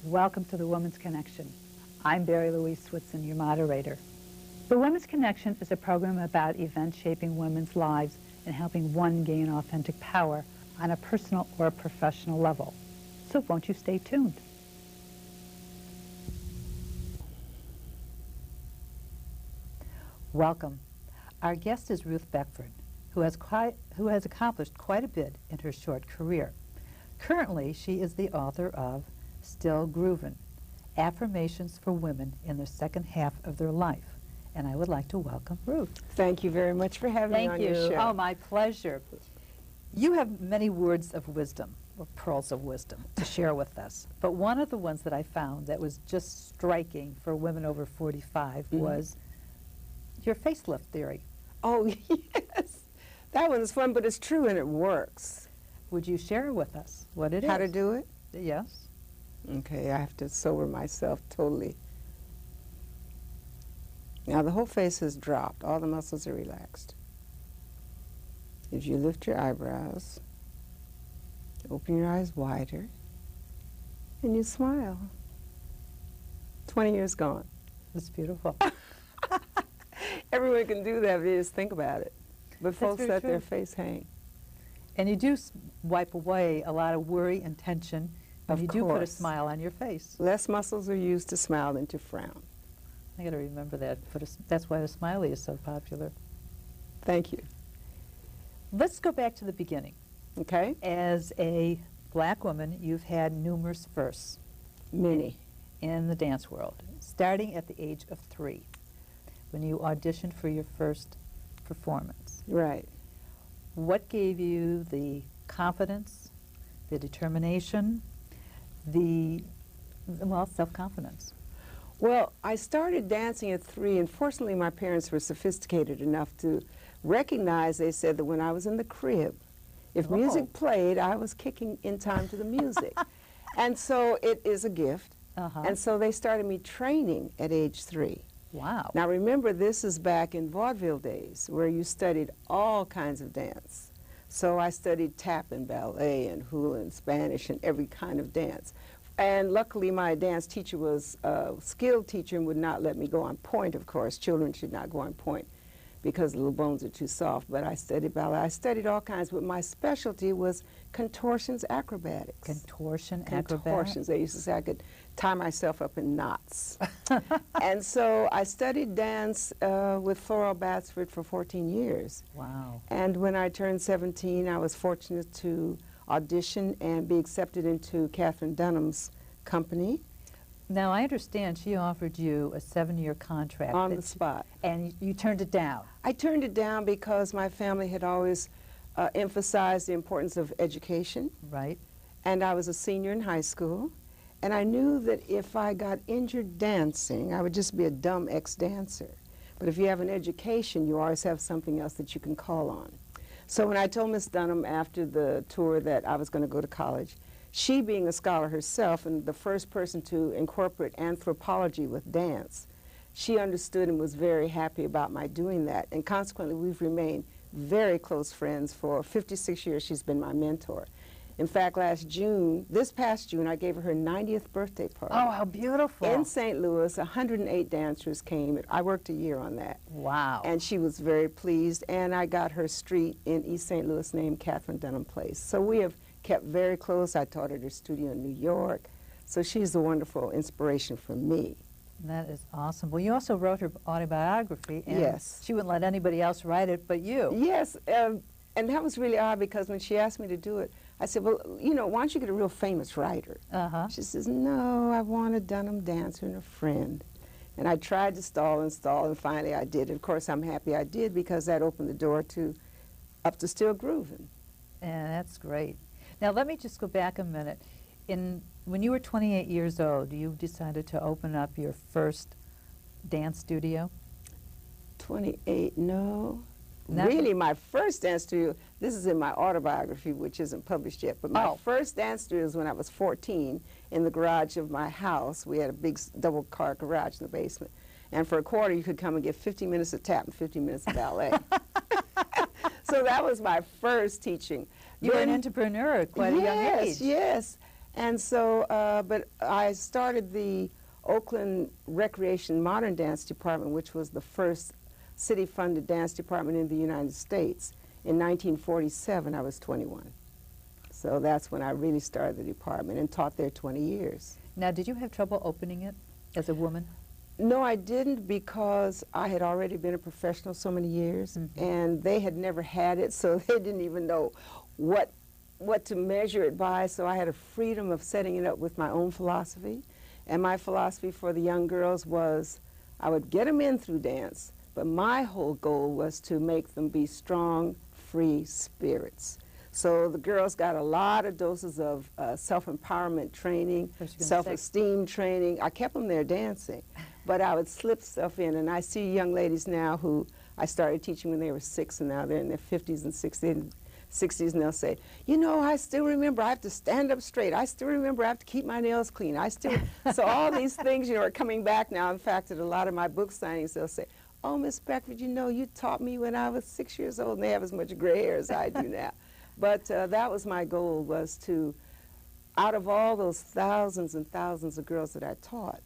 Welcome to the Women's Connection. I'm Barrie-Louise Switzen, your moderator. The Women's Connection is a program about events shaping women's lives and helping one gain authentic power on a personal or professional level. So won't you stay tuned? Welcome. Our guest is Ruth Beckford, who has accomplished quite a bit in her short career. Currently, she is the author of Still Groovin', Affirmations for Women in the Second Half of Their Life. And I would like to welcome Ruth. Thank you very much for having me on your show. Oh, my pleasure. You have many words of wisdom, or pearls of wisdom, to share with us. But one of the ones that I found that was just striking for women over 45 was your facelift theory. Oh, yes. That one's fun, but it's true and it works. Would you share with us what it is? How to do it? Yes. Okay, I have to sober myself totally. Now the whole face has dropped. All the muscles are relaxed. If you lift your eyebrows, open your eyes wider, and you smile. 20 years gone. That's beautiful. Everyone can do that if they just think about it. But folks let their face hang. And you do wipe away a lot of worry and tension. And you do put a smile on your face. Less muscles are used to smile than to frown. I got to remember that. That's why the smiley is so popular. Thank you. Let's go back to the beginning. Okay. As a black woman, you've had numerous firsts. Many. In the dance world, starting at the age of 3, when you auditioned for your first performance. Right. What gave you the confidence, the determination, self-confidence? Well, I started dancing at 3, and fortunately my parents were sophisticated enough to recognize, they said that when I was in the crib, if music played, I was kicking in time to the music. And so it is a gift. And so they started me training at age 3. Wow. Now remember, this is back in vaudeville days where you studied all kinds of dance. So I studied tap and ballet and hula and Spanish and every kind of dance. And luckily my dance teacher was a skilled teacher and would not let me go on point, of course. Children should not go on point because the little bones are too soft. But I studied ballet. I studied all kinds, but my specialty was contortions acrobatics. Contortions. They used to say I could tie myself up in knots. And so I studied dance with Floral Batsford for 14 years. Wow. And when I turned 17, I was fortunate to audition and be accepted into Katherine Dunham's company. Now, I understand she offered you a 7-year contract. On the spot. And you turned it down. I turned it down because my family had always emphasized the importance of education. Right. And I was a senior in high school. And I knew that if I got injured dancing, I would just be a dumb ex-dancer. But if you have an education, you always have something else that you can call on. So when I told Miss Dunham after the tour that I was going to go to college, she being a scholar herself and the first person to incorporate anthropology with dance, she understood and was very happy about my doing that. And consequently, we've remained very close friends for 56 years. She's been my mentor. In fact, this past June, I gave her her 90th birthday party. Oh, how beautiful. In St. Louis, 108 dancers came. I worked a year on that. Wow. And she was very pleased. And I got her street in East St. Louis named Katherine Dunham Place. So we have kept very close. I taught at her studio in New York. So she's a wonderful inspiration for me. That is awesome. Well, you also wrote her autobiography. And yes. She wouldn't let anybody else write it but you. Yes. And that was really odd because when she asked me to do it, I said, well, you know, why don't you get a real famous writer? She says, no, I want a Dunham dancer and a friend. And I tried to stall, and finally I did. And of course, I'm happy I did because that opened the door to Up to Still Groovin'. And that's great. Now, let me just go back a minute. When you were 28 years old, you decided to open up your first dance studio? 28, no. Really, my first dance studio, this is in my autobiography, which isn't published yet, but my first dance studio was when I was 14 in the garage of my house. We had a big double-car garage in the basement. And for a quarter, you could come and get 50 minutes of tap and 50 minutes of ballet. So that was my first teaching. You were an entrepreneur at quite a young age. Yes. And so, but I started the Oakland Recreation Modern Dance Department, which was the first city-funded dance department in the United States. In 1947, I was 21. So that's when I really started the department and taught there 20 years. Now, did you have trouble opening it as a woman? No, I didn't, because I had already been a professional so many years, and they had never had it, so they didn't even know what to measure it by. So I had a freedom of setting it up with my own philosophy. And my philosophy for the young girls was I would get them in through dance, but my whole goal was to make them be strong, free spirits. So the girls got a lot of doses of self-empowerment training, self-esteem training. I kept them there dancing, but I would slip stuff in. And I see young ladies now who I started teaching when they were 6, and now they're in their 50s and 60s, and they'll say, you know, I still remember I have to stand up straight. I still remember I have to keep my nails clean. So all these things, you know, are coming back now. In fact, at a lot of my book signings, they'll say, oh, Miss Beckford, you know, you taught me when I was 6 years old, and they have as much gray hair as I do now. But that was my goal, was to, out of all those thousands and thousands of girls that I taught,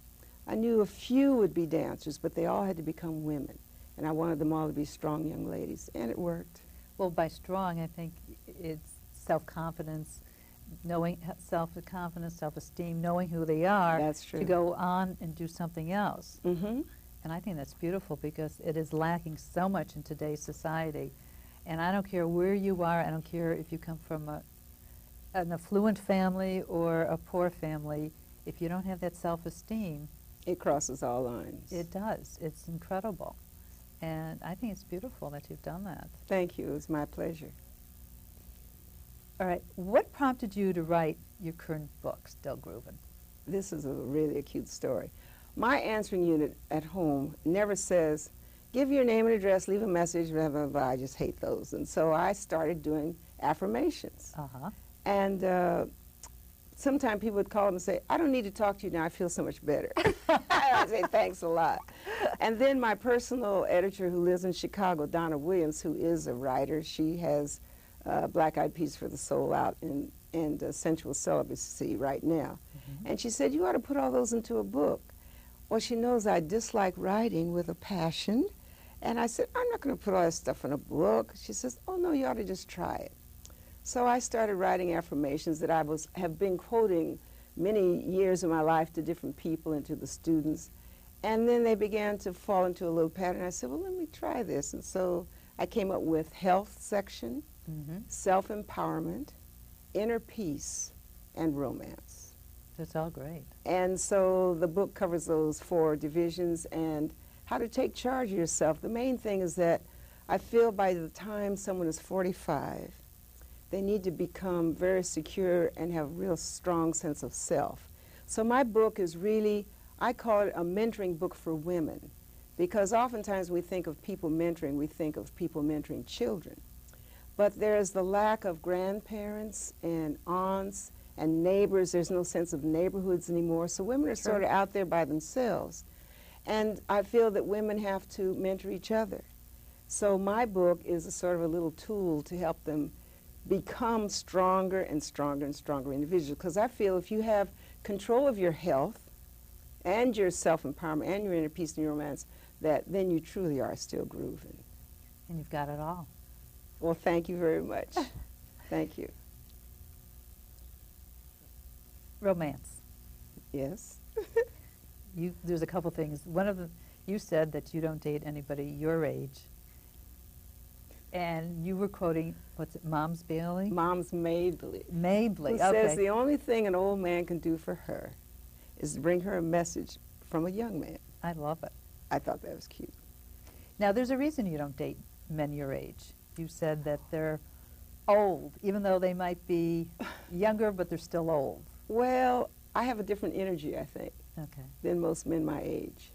I knew a few would be dancers, but they all had to become women. And I wanted them all to be strong young ladies, and it worked. Well, by strong, I think it's self-confidence, knowing self-confidence, self-esteem, knowing who they are. That's true. To go on and do something else. Mm-hmm. And I think that's beautiful, because it is lacking so much in today's society. And I don't care where you are. I don't care if you come from an affluent family or a poor family. If you don't have that self-esteem, it crosses all lines. It does. It's incredible. And I think it's beautiful that you've done that. Thank you. It was my pleasure. All right. What prompted you to write your current book, Still Groovin'? This is really a cute story. My answering unit at home never says, give your name and address, leave a message, blah, blah, blah. I just hate those. And so I started doing affirmations. And sometimes people would call them and say, I don't need to talk to you now, I feel so much better. I would say, thanks a lot. And then my personal editor who lives in Chicago, Donna Williams, who is a writer, she has Black Eyed Peas for the Soul out and Sensual Celibacy right now. And she said, you ought to put all those into a book. Well, she knows I dislike writing with a passion. And I said, I'm not going to put all that stuff in a book. She says, oh, no, you ought to just try it. So I started writing affirmations that I have been quoting many years of my life to different people and to the students. And then they began to fall into a little pattern. I said, well, let me try this. And so I came up with health section, self-empowerment, inner peace, and romance. That's all great. And so the book covers those 4 divisions and how to take charge of yourself. The main thing is that I feel by the time someone is 45, they need to become very secure and have a real strong sense of self. So my book is really, I call it a mentoring book for women, because oftentimes we think of people mentoring, we think of people mentoring children. But there's the lack of grandparents and aunts and neighbors. There's no sense of neighborhoods anymore. So women are sort of out there by themselves. And I feel that women have to mentor each other. So my book is a sort of a little tool to help them become stronger and stronger and stronger individuals. Because I feel if you have control of your health and your self-empowerment and your inner peace and your romance, that then you truly are still grooving. And you've got it all. Well, thank you very much. Thank you. Romance. Yes. There's a couple things. One of them, you said that you don't date anybody your age. And you were quoting, what's it, Mom's Bailey? Mom's Mabley. Mabley, who says the only thing an old man can do for her is to bring her a message from a young man. I love it. I thought that was cute. Now, there's a reason you don't date men your age. You said that they're old, even though they might be younger, but they're still old. Well, I have a different energy, I think, than most men my age.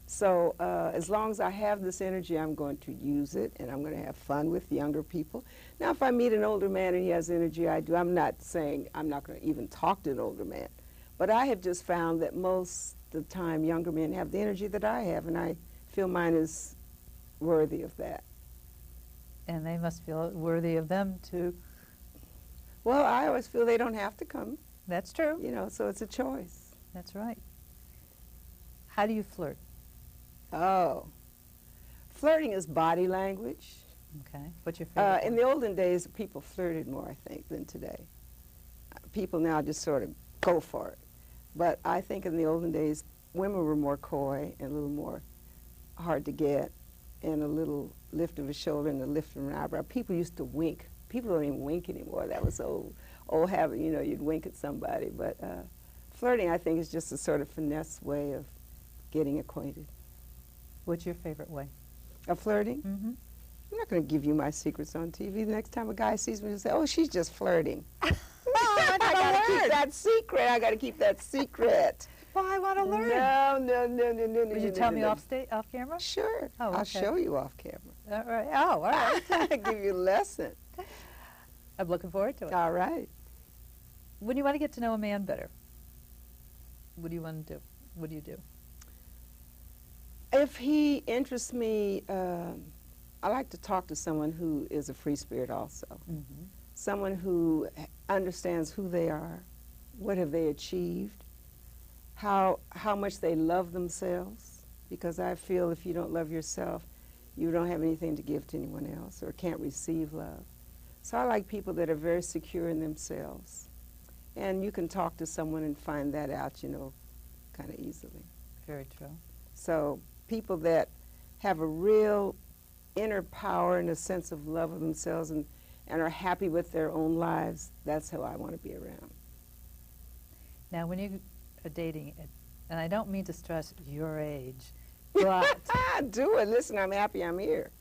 So as long as I have this energy, I'm going to use it, and I'm going to have fun with younger people. Now, if I meet an older man and he has energy, I'm not saying I'm not going to even talk to an older man. But I have just found that most of the time, younger men have the energy that I have, and I feel mine is worthy of that. And they must feel worthy of them, too. Well, I always feel they don't have to come. That's true. You know, so it's a choice. That's right. How do you flirt? Oh, flirting is body language. Okay. What's your favorite? In the olden days, people flirted more, I think, than today. People now just sort of go for it. But I think in the olden days, women were more coy and a little more hard to get, and a little lift of a shoulder and a lift of an eyebrow. People used to wink. People don't even wink anymore. That was old habit, you know, you'd wink at somebody. But flirting, I think, is just a sort of finesse way of getting acquainted. What's your favorite way? Of flirting? Mm-hmm. I'm not going to give you my secrets on TV. The next time a guy sees me, he'll say, oh, she's just flirting. No, I got to keep that secret. I got to keep that secret. Well, I want to learn. No. Would you tell me off camera? Sure. Oh, okay. I'll show you off camera. All right. Oh, all right. I'll give you a lesson. I'm looking forward to it. All right. When you want to get to know a man better, what do you want to do? What do you do? If he interests me, I like to talk to someone who is a free spirit also. Mm-hmm. Someone who understands who they are, what have they achieved, how much they love themselves, because I feel if you don't love yourself, you don't have anything to give to anyone else or can't receive love. So I like people that are very secure in themselves. And you can talk to someone and find that out, you know, kind of easily. Very true. So people that have a real inner power and a sense of love of themselves and are happy with their own lives, that's who I want to be around. Now, when you are dating, and I don't mean to stress your age, but do it. Listen, I'm happy I'm here.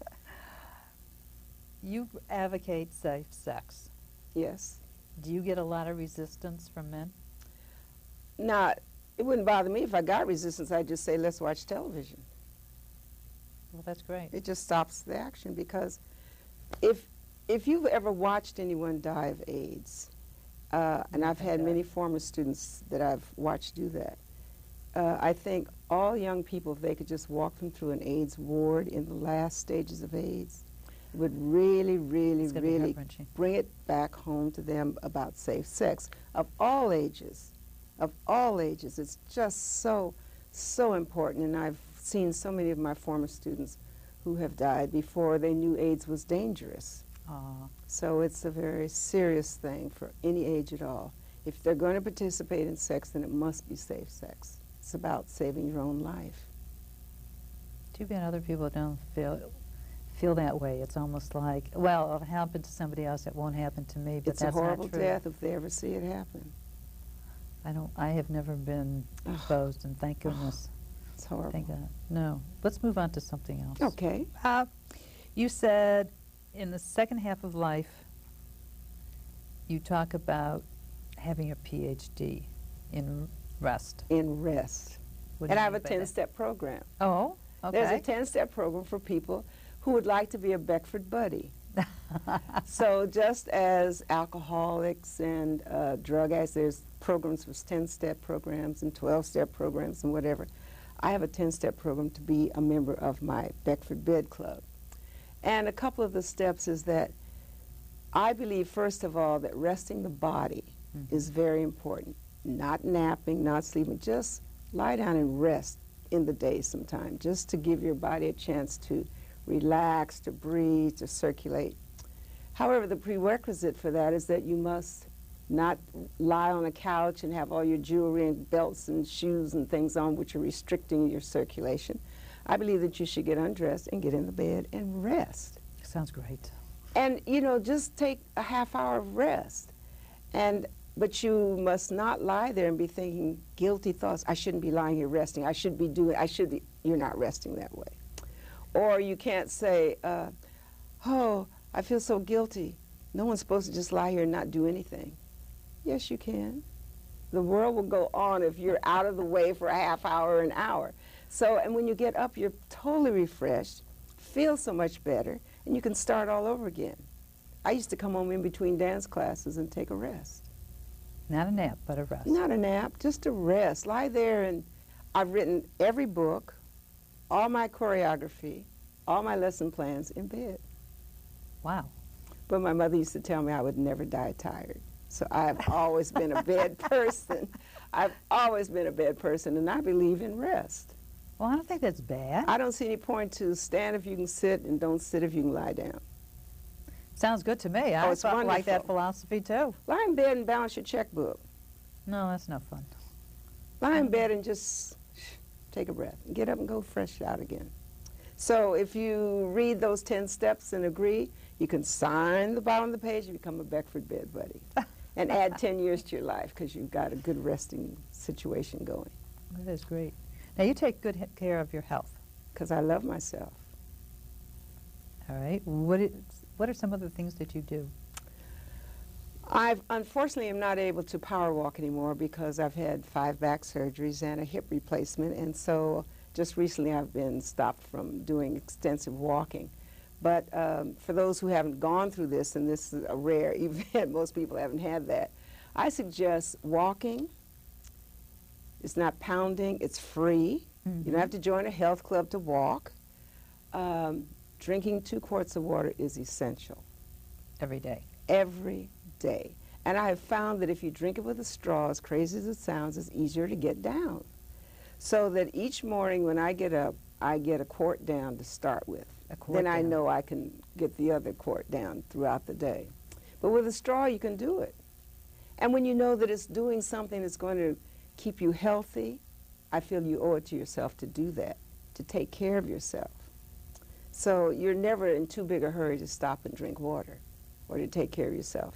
you advocate safe sex. Yes. Do you get a lot of resistance from men? Now, it wouldn't bother me if I got resistance. I'd just say, let's watch television. Well, that's great. It just stops the action, because if you've ever watched anyone die of AIDS, and I've had many former students that I've watched do that, I think all young people, if they could just walk them through an AIDS ward in the last stages of AIDS, it would really, really, really bring it back home to them about safe sex of all ages. Of all ages. It's just so, so important. And I've seen so many of my former students who have died before they knew AIDS was dangerous. So it's a very serious thing for any age at all. If they're going to participate in sex, then it must be safe sex. It's about saving your own life. Too bad other people don't feel that way. It's almost like, well, it'll happen to somebody else, it won't happen to me, but it's that's a horrible not true. death if they ever see it happen. I have never been exposed, and thank goodness. It's horrible. Thank God. No. Let's move on to something else. Okay. You said in the second half of life, you talk about having a PhD in rest. In rest. What do And you I have mean a by that? 10-step program. Oh, okay. There's a 10-step program for people who would like to be a Beckford buddy. So just as alcoholics and drug addicts, there's programs for 10-step programs and 12-step programs and whatever. I have a 10-step program to be a member of my Beckford Bed Club. And a couple of the steps is that I believe, first of all, that resting the body is very important. Not napping, not sleeping, just lie down and rest in the day sometime, just to give your body a chance to relax, to breathe, to circulate. However, the prerequisite for that is that you must not lie on a couch and have all your jewelry and belts and shoes and things on which are restricting your circulation. I believe that you should get undressed and get in the bed and rest. Sounds great. And, you know, just take a half hour of rest. But you must not lie there and be thinking guilty thoughts. I shouldn't be lying here resting. You're not resting that way. Or you can't say, oh, I feel so guilty. No one's supposed to just lie here and not do anything. Yes, you can. The world will go on if you're out of the way for a half hour or an hour. So, and when you get up, you're totally refreshed, feel so much better, and you can start all over again. I used to come home in between dance classes and take a rest. Not a nap, but a rest. Not a nap, just a rest. Lie there, and I've written every book, all my choreography, all my lesson plans in bed. Wow. But my mother used to tell me I would never die tired. So I've always been a bed person. I've always been a bed person, and I believe in rest. Well, I don't think that's bad. I don't see any point to stand if you can sit and don't sit if you can lie down. Sounds good to me. Oh, I it's like that wonderful. philosophy too. Lie in bed and balance your checkbook. No, that's no fun. Lie in bed and just take a breath and get up and go fresh out again. So if you read those 10 steps and agree, you can sign the bottom of the page and become a Beckford bed buddy and add 10 years to your life because you've got a good resting situation going. That is great. Now, you take good care of your health. Because I love myself. All right. What are some of the things that you do? I unfortunately am not able to power walk anymore because I've had 5 back surgeries and a hip replacement, and so just recently I've been stopped from doing extensive walking. But for those who haven't gone through this, and this is a rare event, most people haven't had that, I suggest walking. It's not pounding, it's free. Mm-hmm. You don't have to join a health club to walk. Drinking 2 quarts of water is essential. Every day. Every day. And I have found that if you drink it with a straw, as crazy as it sounds, it's easier to get down. So that each morning when I get up, I get a quart down to start with. Then I know I can get the other quart down throughout the day. But with a straw, you can do it. And when you know that it's doing something that's going to keep you healthy, I feel you owe it to yourself to do that, to take care of yourself. So you're never in too big a hurry to stop and drink water or to take care of yourself.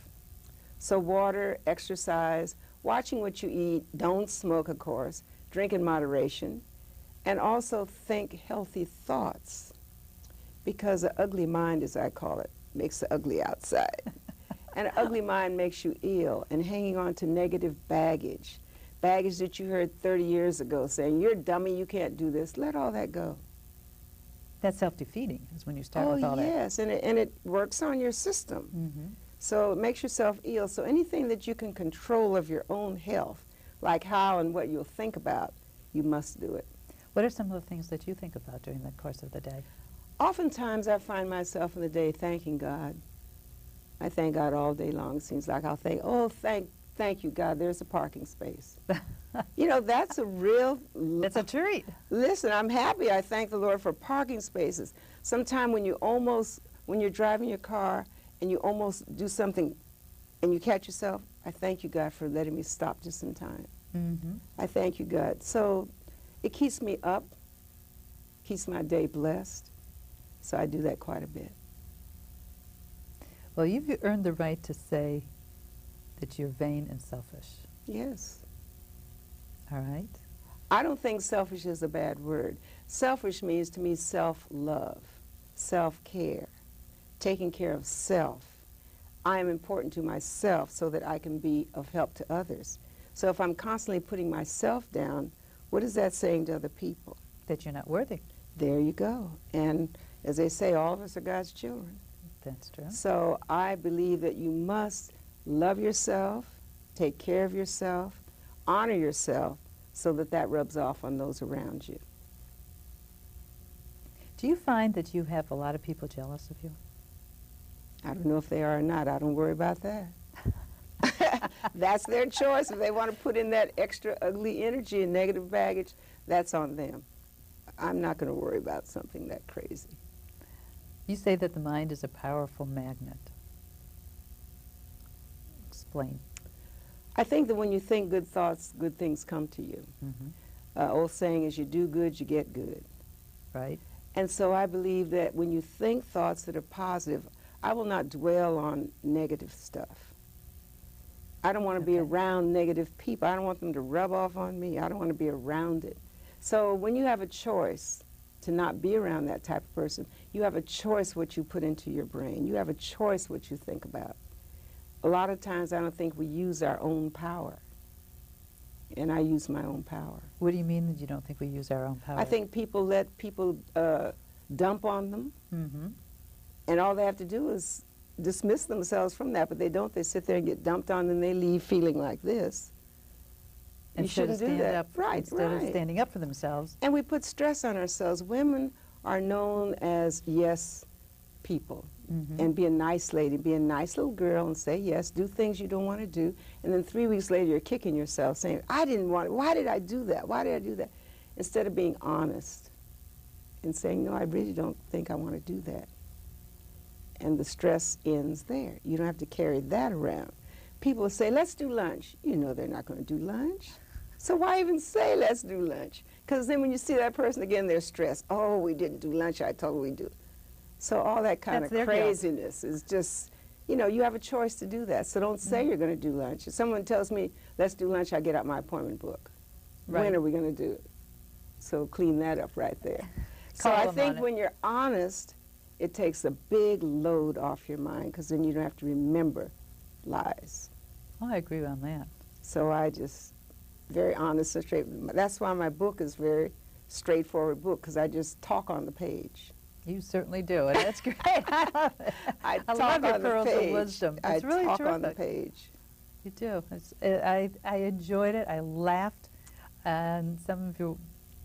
So water, exercise, watching what you eat, don't smoke, of course, drink in moderation, and also think healthy thoughts. Because an ugly mind, as I call it, makes the ugly outside. And an ugly mind makes you ill, and hanging on to negative baggage that you heard 30 years ago saying, you're a dummy, you can't do this, let all that go. That's self-defeating, is when you start with all that. Oh, yes, and it works on your system. Mm-hmm. So it makes yourself ill. So anything that you can control of your own health, like how and what you'll think about, you must do it. What are some of the things that you think about during the course of the day? Oftentimes I find myself in the day thanking God. I thank God all day long. It seems like I'll think, oh, thank you, God, there's a parking space. You know, that's a real... It's a treat. Listen, I'm happy. I thank the Lord for parking spaces. Sometime when you're driving your car and you almost do something and you catch yourself, I thank you, God, for letting me stop just in time. Mm-hmm. I thank you, God. So it keeps me up, keeps my day blessed. So I do that quite a bit. Well, you've earned the right to say that you're vain and selfish. Yes. All right. I don't think selfish is a bad word. Selfish means to me self-love, self-care, taking care of self. I am important to myself so that I can be of help to others. So if I'm constantly putting myself down, what is that saying to other people? That you're not worthy. There you go. And as they say, all of us are God's children. That's true. So I believe that you must love yourself, take care of yourself, honor yourself, so that that rubs off on those around you. Do you find that you have a lot of people jealous of you? I don't know if they are or not. I don't worry about that. That's their choice. If they want to put in that extra ugly energy and negative baggage, that's on them. I'm not going to worry about something that crazy. You say that the mind is a powerful magnet. Explain. I think that when you think good thoughts, good things come to you. Mm-hmm. Old saying is, you do good, you get good. Right. And so I believe that when you think thoughts that are positive, I will not dwell on negative stuff. I don't want to be around negative people. I don't want them to rub off on me. I don't want to be around it. So when you have a choice to not be around that type of person, you have a choice what you put into your brain. You have a choice what you think about. A lot of times I don't think we use our own power. And I use my own power. What do you mean that you don't think we use our own power? I think people let people dump on them. Mm-hmm. And all they have to do is dismiss themselves from that, but they don't. They sit there and get dumped on, and they leave feeling like this. You shouldn't do that. Instead of standing up for themselves. And we put stress on ourselves. Women are known as, yes, people and be a nice lady, be a nice little girl and say yes, do things you don't want to do, and then 3 weeks later you're kicking yourself saying, I didn't want it, why did I do that, why did I do that? Instead of being honest and saying, no, I really don't think I want to do that. And the stress ends there. You don't have to carry that around. People will say, let's do lunch. You know they're not going to do lunch. So why even say let's do lunch? Because then when you see that person again, they're stressed. Oh, we didn't do lunch, I told we do. So all that kind of craziness is just, you know, you have a choice to do that. So don't say you're going to do lunch. If someone tells me, let's do lunch, I get out my appointment book. Right. When are we going to do it? So clean that up right there. So I think when you're honest, it takes a big load off your mind, because then you don't have to remember lies. Oh, I agree on that. So I just, very honest and straight. That's why my book is very straightforward book, because I just talk on the page. You certainly do, and that's great. I love it. I love your pearls of wisdom. It's really talk terrific. On the page. You do. I enjoyed it. I laughed, and some of your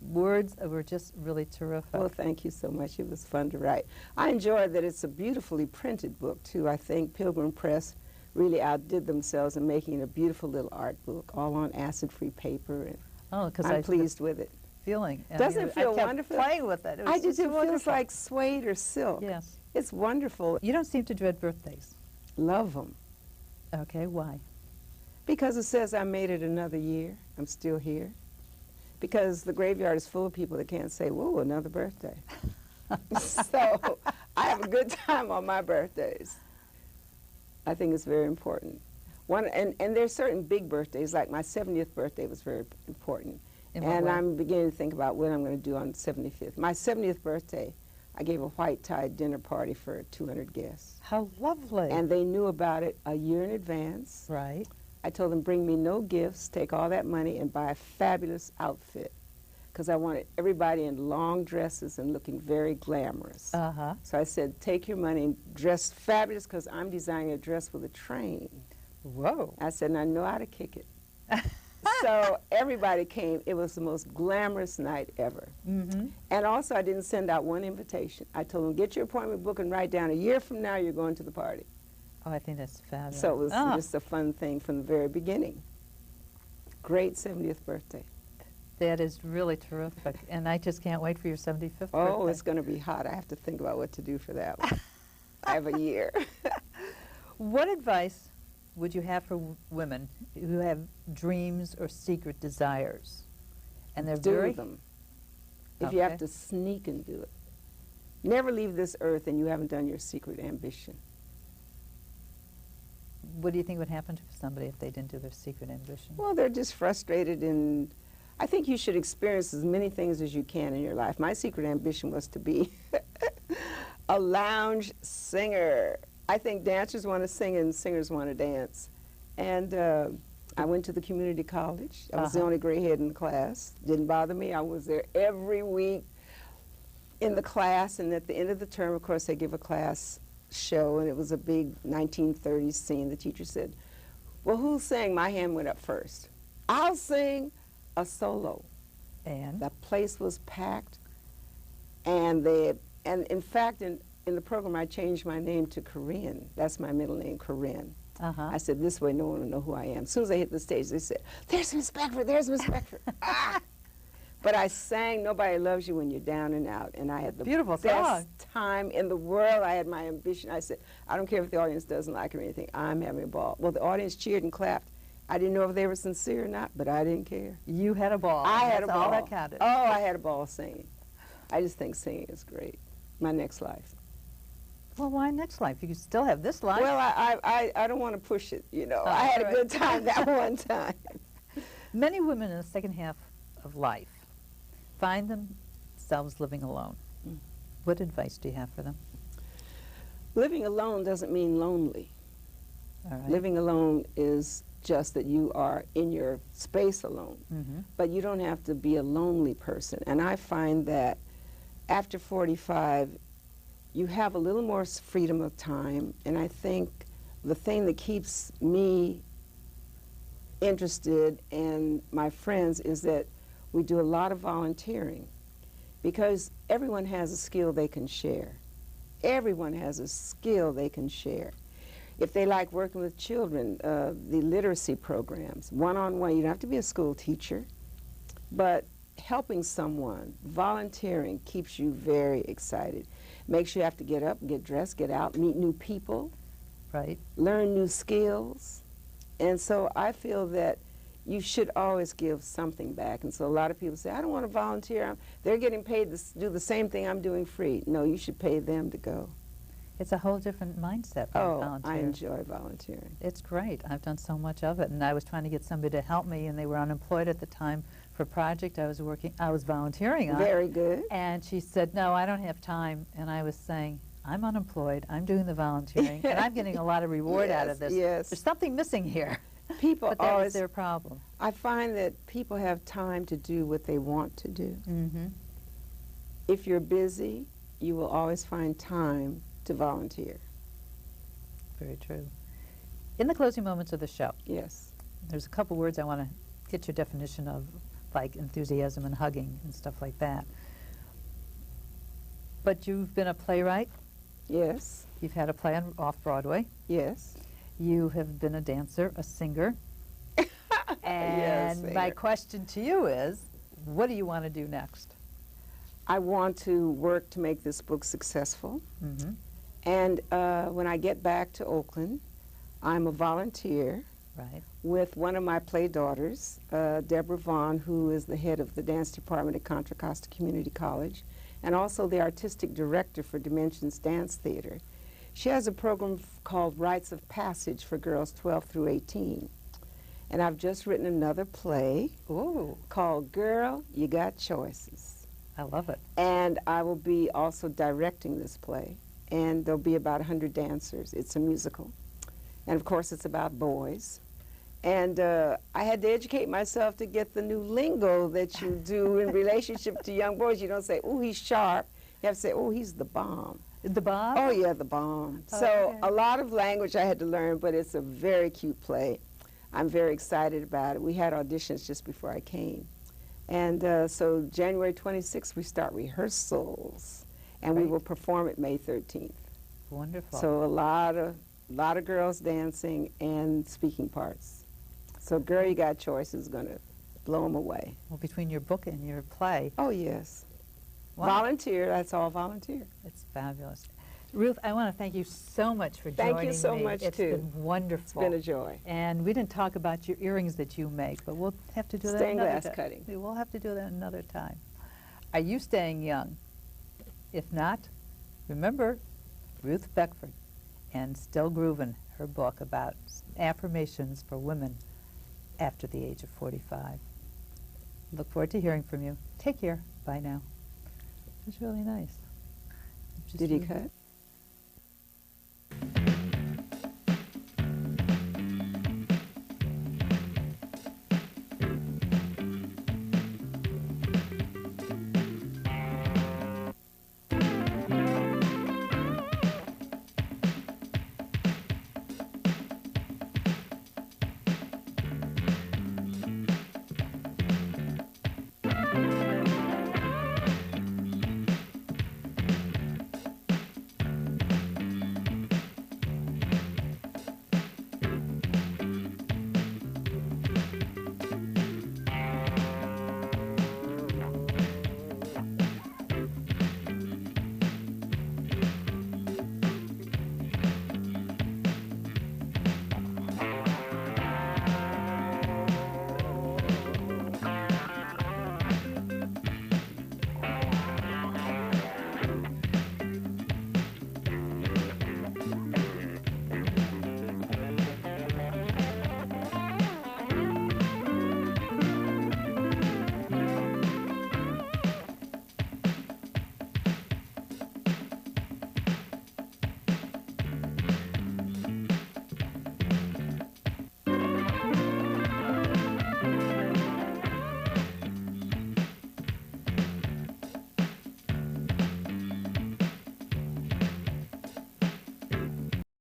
words were just really terrific. Well, thank you so much. It was fun to write. I enjoyed that it's a beautifully printed book, too. I think Pilgrim Press really outdid themselves in making a beautiful little art book, all on acid-free paper, and I'm pleased with it. Feeling. Doesn't it feel I kept wonderful? Playing with it. I just, it feels like suede or silk. Yes. It's wonderful. You don't seem to dread birthdays. Love them. Okay, why? Because it says I made it another year. I'm still here. Because the graveyard is full of people that can't say, whoa, another birthday. So I have a good time on my birthdays. I think it's very important. And there's certain big birthdays, like my 70th birthday was very important. And I'm beginning to think about what I'm going to do on 75th. My 70th birthday, I gave a white-tie dinner party for 200 guests. How lovely. And they knew about it a year in advance. Right. I told them, bring me no gifts, take all that money and buy a fabulous outfit, because I wanted everybody in long dresses and looking very glamorous. So I said, take your money and dress fabulous, because I'm designing a dress with a train. Whoa. I said, and I know how to kick it. So everybody came. It was the most glamorous night ever. And also, I didn't send out one invitation. I told them, get your appointment book and write down a year from now you're going to the party. Oh, I think that's fabulous. So it was just a fun thing from the very beginning. Great 70th birthday. That is really terrific. And I just can't wait for your 75th birthday. Oh, it's going to be hot. I have to think about what to do for that one. I have a year. What advice would you have for women who have dreams or secret desires? And they're do them. If you have to sneak and do it. Never leave this earth and you haven't done your secret ambition. What do you think would happen to somebody if they didn't do their secret ambition? Well, they're just frustrated, and I think you should experience as many things as you can in your life. My secret ambition was to be a lounge singer. I think dancers want to sing and singers want to dance. And I went to the community college. I was the only gray head in the class. Didn't bother me. I was there every week in the class, and at the end of the term, of course, they give a class show, and it was a big 1930s scene. The teacher said, well, who'll sing? My hand went up first. I'll sing a solo. And? The place was packed, and in fact, in the program, I changed my name to Corinne. That's my middle name, Corinne. I said, this way no one will know who I am. As soon as I hit the stage, they said, there's Miss Beckford, there's Miss Beckford. But I sang Nobody Loves You When You're Down and Out, and I had the best time in the world. I had my ambition. I said, I don't care if the audience doesn't like it or anything. I'm having a ball. Well, the audience cheered and clapped. I didn't know if they were sincere or not, but I didn't care. You had a ball. I had a ball. All that counted. Oh, I had a ball singing. I just think singing is great. My next life. Well, why next life? You can still have this life. Well, I don't want to push it, you know. I had a good time that one time. Many women in the second half of life find themselves living alone. What advice do you have for them? Living alone doesn't mean lonely. Living alone is just that you are in your space alone. But you don't have to be a lonely person. And I find that after 45, you have a little more freedom of time. And I think the thing that keeps me interested and my friends is that we do a lot of volunteering, because everyone has a skill they can share. Everyone has a skill they can share. If they like working with children, the literacy programs, one-on-one, you don't have to be a school teacher, but helping someone, volunteering keeps you very excited. Makes you have to get up, get dressed, get out, meet new people, Right. learn new skills. And so I feel that you should always give something back. And so a lot of people say, I don't want to volunteer. They're getting paid to do the same thing I'm doing free. No, you should pay them to go. It's a whole different mindset when you Oh, volunteer. I enjoy volunteering. It's great. I've done so much of it, and I was trying to get somebody to help me, and they were unemployed at the time for a project I was volunteering on. Very good. And she said, no, I don't have time. And I was saying, I'm unemployed, I'm doing the volunteering, and I'm getting a lot of reward out of this. Yes. There's something missing here. People But that was always, their problem. I find that people have time to do what they want to do. Mm-hmm. If you're busy, you will always find time to volunteer. Very true. In the closing moments of the show, Yes. there's a couple words I want to get your definition of, like enthusiasm and hugging and stuff like that. But you've been a playwright. Yes. You've had a play on off-Broadway. Yes. You have been a dancer, a singer. And my singer. question to you is, what do you want to do next? I want to work to make this book successful. Mm-hmm. And when I get back to Oakland, I'm a volunteer Right. with one of my play daughters, Deborah Vaughn, who is the head of the dance department at Contra Costa Community College, and also the artistic director for Dimensions Dance Theater. She has a program called Rites of Passage for girls 12 through 18. And I've just written another play Ooh, called Girl, You Got Choices. I love it. And I will be also directing this play. And there'll be about 100 dancers. It's a musical. And of course, it's about boys. And I had to educate myself to get the new lingo that you do in relationship to young boys. You don't say, oh, he's sharp. You have to say, oh, he's the bomb. The bomb? Oh, yeah, the bomb. Okay. So a lot of language I had to learn, but it's a very cute play. I'm very excited about it. We had auditions just before I came. And so January 26th, we start rehearsals, and we Right. will perform it May 13th. Wonderful. So a lot of girls dancing and speaking parts. So Girl, You Got Choices is going to blow them away. Well, between your book and your play, Oh, yes. wow, Volunteer, that's all volunteer. it's fabulous. Ruth, I want to thank you so much for Thank joining you so me. much, It's too. been wonderful. It's been a joy. And we didn't talk about your earrings that you make, but we'll have to do that Stained another glass time. cutting. We'll have to do that another time. Are you staying young? If not, remember Ruth Beckford and Still Groovin', her book about affirmations for women after the age of 45. Look forward to hearing from you. Take care. Bye now. It was really nice. Just Did he you- cut?